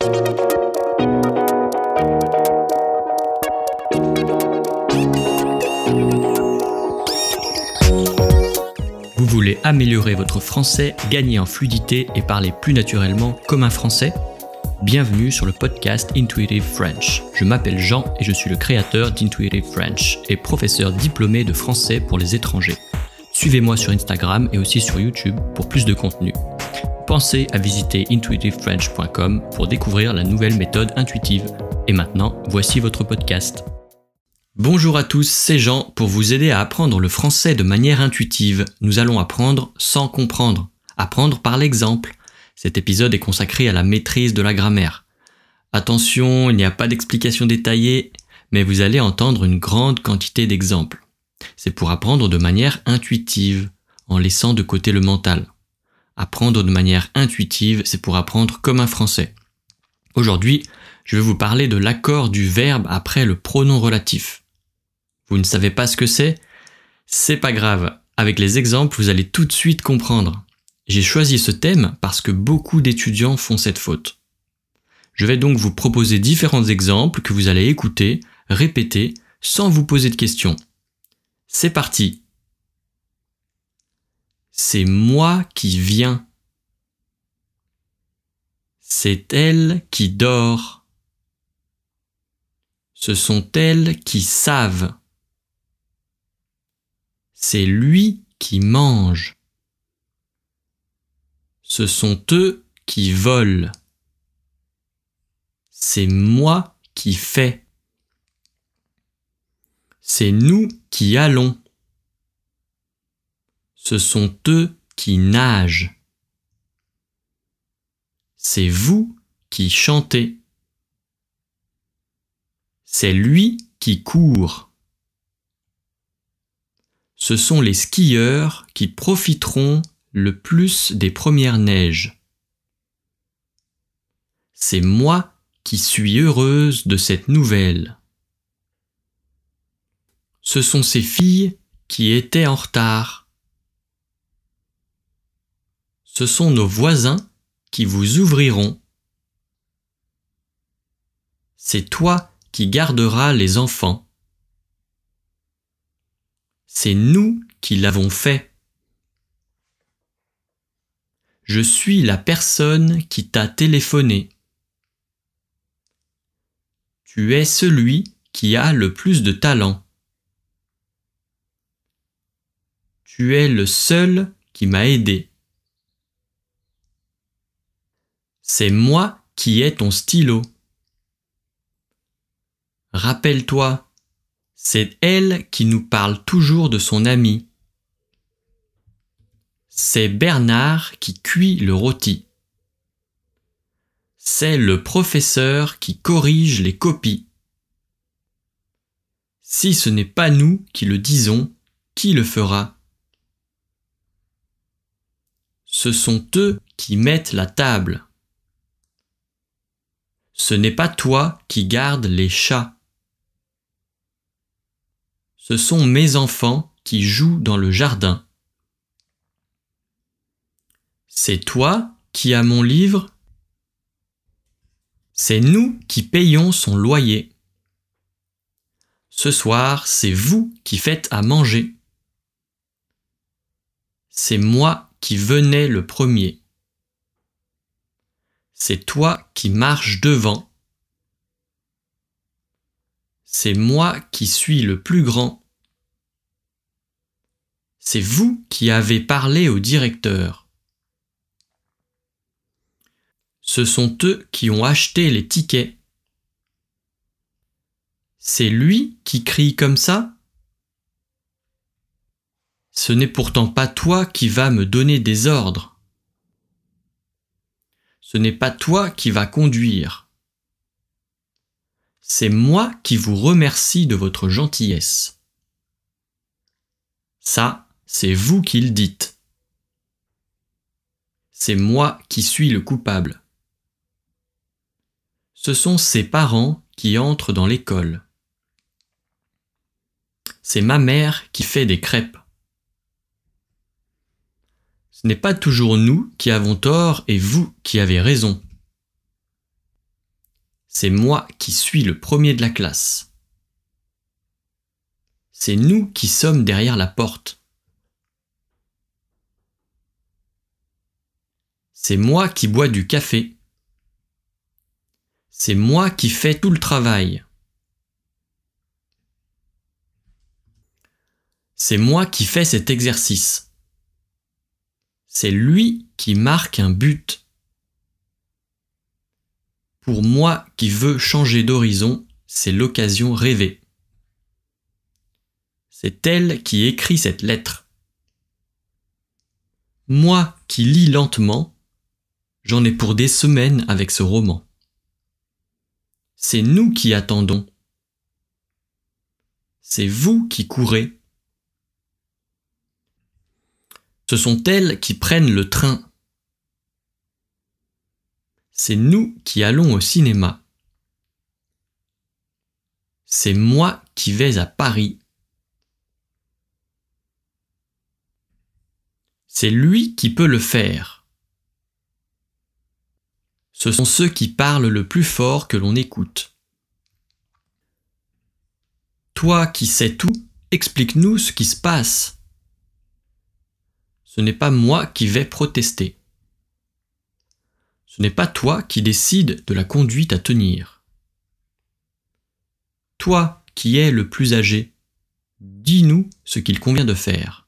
Vous voulez améliorer votre français, gagner en fluidité et parler plus naturellement comme un français ? Bienvenue sur le podcast Intuitive French. Je m'appelle Jean et je suis le créateur d'Intuitive French et professeur diplômé de français pour les étrangers. Suivez-moi sur Instagram et aussi sur YouTube pour plus de contenu. Pensez à visiter intuitivefrench.com pour découvrir la nouvelle méthode intuitive. Et maintenant, voici votre podcast. Bonjour à tous, c'est Jean pour vous aider à apprendre le français de manière intuitive. Nous allons apprendre sans comprendre, apprendre par l'exemple. Cet épisode est consacré à la maîtrise de la grammaire. Attention, il n'y a pas d'explication détaillée, mais vous allez entendre une grande quantité d'exemples. C'est pour apprendre de manière intuitive, en laissant de côté le mental. Apprendre de manière intuitive, c'est pour apprendre comme un français. Aujourd'hui, je vais vous parler de l'accord du verbe après le pronom relatif. Vous ne savez pas ce que c'est ? C'est pas grave. Avec les exemples, vous allez tout de suite comprendre. J'ai choisi ce thème parce que beaucoup d'étudiants font cette faute. Je vais donc vous proposer différents exemples que vous allez écouter, répéter, sans vous poser de questions. C'est parti. C'est moi qui viens. C'est elle qui dort. Ce sont elles qui savent. C'est lui qui mange. Ce sont eux qui volent. C'est moi qui fais. C'est nous qui allons. Ce sont eux qui nagent. C'est vous qui chantez. C'est lui qui court. Ce sont les skieurs qui profiteront le plus des premières neiges. C'est moi qui suis heureuse de cette nouvelle. Ce sont ces filles qui étaient en retard. Ce sont nos voisins qui vous ouvriront. C'est toi qui garderas les enfants. C'est nous qui l'avons fait. Je suis la personne qui t'a téléphoné. Tu es celui qui a le plus de talent. Tu es le seul qui m'a aidé. C'est moi qui ai ton stylo. Rappelle-toi, c'est elle qui nous parle toujours de son ami. C'est Bernard qui cuit le rôti. C'est le professeur qui corrige les copies. Si ce n'est pas nous qui le disons, qui le fera ? Ce sont eux qui mettent la table. Ce n'est pas toi qui gardes les chats. Ce sont mes enfants qui jouent dans le jardin. C'est toi qui as mon livre ? C'est nous qui payons son loyer. Ce soir, c'est vous qui faites à manger. C'est moi qui venais le premier. C'est toi qui marches devant. C'est moi qui suis le plus grand. C'est vous qui avez parlé au directeur. Ce sont eux qui ont acheté les tickets. C'est lui qui crie comme ça ? Ce n'est pourtant pas toi qui vas me donner des ordres. Ce n'est pas toi qui vas conduire. C'est moi qui vous remercie de votre gentillesse. Ça, c'est vous qui le dites. C'est moi qui suis le coupable. Ce sont ses parents qui entrent dans l'école. C'est ma mère qui fait des crêpes. Ce n'est pas toujours nous qui avons tort et vous qui avez raison. C'est moi qui suis le premier de la classe. C'est nous qui sommes derrière la porte. C'est moi qui bois du café. C'est moi qui fais tout le travail. C'est moi qui fais cet exercice. C'est lui qui marque un but. Pour moi qui veux changer d'horizon, c'est l'occasion rêvée. C'est elle qui écrit cette lettre. Moi qui lis lentement, j'en ai pour des semaines avec ce roman. C'est nous qui attendons. C'est vous qui courez. Ce sont elles qui prennent le train. C'est nous qui allons au cinéma. C'est moi qui vais à Paris. C'est lui qui peut le faire. Ce sont ceux qui parlent le plus fort que l'on écoute. Toi qui sais tout, explique-nous ce qui se passe. Ce n'est pas moi qui vais protester. Ce n'est pas toi qui décides de la conduite à tenir. Toi qui es le plus âgé, dis-nous ce qu'il convient de faire.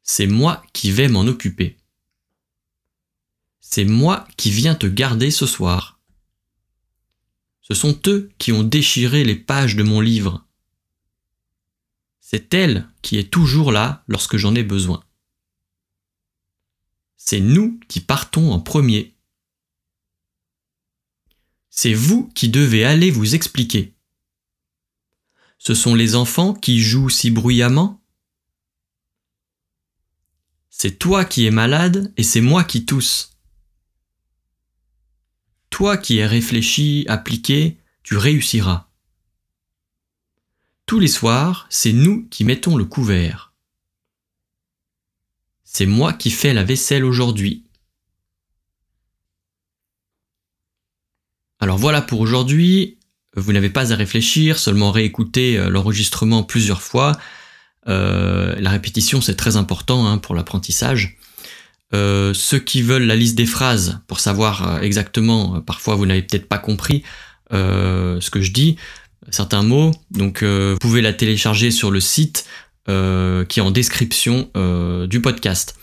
C'est moi qui vais m'en occuper. C'est moi qui viens te garder ce soir. Ce sont eux qui ont déchiré les pages de mon livre. C'est elle qui est toujours là lorsque j'en ai besoin. C'est nous qui partons en premier. C'est vous qui devez aller vous expliquer. Ce sont les enfants qui jouent si bruyamment. C'est toi qui es malade et c'est moi qui tousse. Toi qui es réfléchi, appliqué, tu réussiras. Tous les soirs, c'est nous qui mettons le couvert. C'est moi qui fais la vaisselle aujourd'hui. Alors voilà pour aujourd'hui. Vous n'avez pas à réfléchir, seulement réécouter l'enregistrement plusieurs fois. La répétition, c'est très important pour l'apprentissage. Ceux qui veulent la liste des phrases pour savoir exactement, parfois vous n'avez peut-être pas compris ce que je dis, certains mots, donc vous pouvez la télécharger sur le site qui est en description du podcast.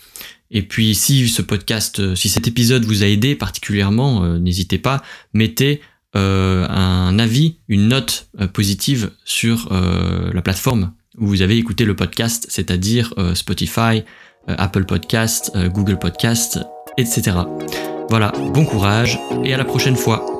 Et puis si cet épisode vous a aidé particulièrement, n'hésitez pas, mettez un avis, une note positive sur la plateforme où vous avez écouté le podcast, c'est-à-dire Spotify, Apple Podcast, Google Podcast, etc. Voilà, bon courage et à la prochaine fois.